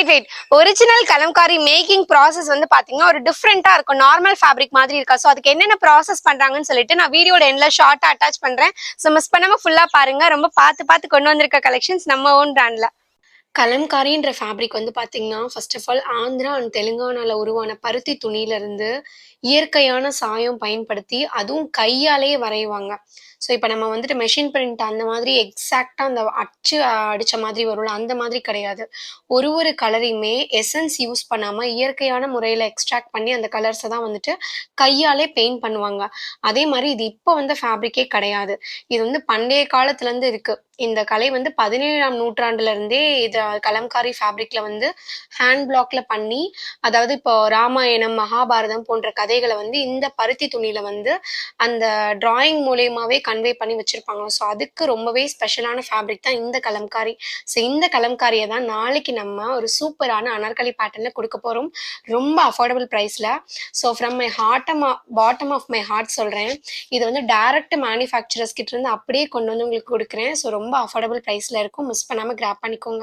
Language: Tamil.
Wait wait original Kalamkari making process வந்து பாத்தீங்கன்னா ஒரு டிஃப்ரெண்டா இருக்கும். நார்மல் ஃபேப்ரிக் மாதிரி இருக்கா. ஸோ அதுக்கு என்னென்ன ப்ராசஸ் பண்றாங்கன்னு சொல்லிட்டு நான் வீடியோட எண்ட்ல ஷார்ட்டா அட்டாச் பண்றேன். ஸோ மிஸ் பண்ணாம ஃபுல்லா பாருங்க. ரொம்ப பார்த்து பார்த்து கொண்டு வந்திருக்க கலெக்ஷன்ஸ் நம்ம ஓன் பிராண்ட்ல. கலம்காரின்ற ஃபேப்ரிக் வந்து பாத்தீங்கன்னா first of all Andhra and தெலுங்கானால உருவான பருத்தி துணியில இருந்து இயற்கையான சாயம் பயன்படுத்தி அதுவும் கையாலேயே வரைவாங்க. ஸோ இப்போ நம்ம வந்துட்டு மெஷின் பிரிண்ட் அந்த மாதிரி எக்ஸாக்டா அந்த அச்சு அடிச்ச மாதிரி வரும்ல அந்த மாதிரி கிடையாது. ஒரு கலரையுமே எசன்ஸ் யூஸ் பண்ணாம இயற்கையான முறையில எக்ஸ்ட்ராக்ட் பண்ணி அந்த கலர்ஸை தான் வந்துட்டு கையாலே பெயிண்ட் பண்ணுவாங்க. அதே மாதிரி இது இப்போ வந்த ஃபேப்ரிக்கே கிடையாது. இது வந்து பண்டைய காலத்துல இருந்து இருக்கு. இந்த கலை வந்து 17ஆம் நூற்றாண்டுல இருந்தே இது கலம்காரி ஃபேப்ரிக்ல வந்து ஹேண்ட் பிளாக்ல பண்ணி, அதாவது இப்போ ராமாயணம், மகாபாரதம் போன்ற கதைகளை வந்து இந்த பருத்தி துணியில வந்து அந்த டிராயிங் மூலியமாவே கன்வே பண்ணி வச்சிருப்பாங்க. ஸோ அதுக்கு ரொம்பவே ஸ்பெஷலான ஃபேப்ரிக் தான் இந்த கலம்காரி. ஸோ இந்த கலம்காரியை தான் நாளைக்கு நம்ம ஒரு சூப்பரான அனார்கலி பேட்டர்ன்ல கொடுக்க போறோம். ரொம்ப அஃபோர்டபுள் ப்ரைஸ்ல. So from my bottom of my heart சொல்றேன். இது வந்து டைரக்ட் மேனுஃபேக்சரர்ஸ் கிட்ட இருந்து அப்படியே கொண்டு வந்து உங்களுக்கு கொடுக்குறேன். ஸோ ரொம்ப அஃபோர்டபுள் ப்ரைஸ்ல இருக்கும். மிஸ் பண்ணாம கிராப் பண்ணிக்கோங்க.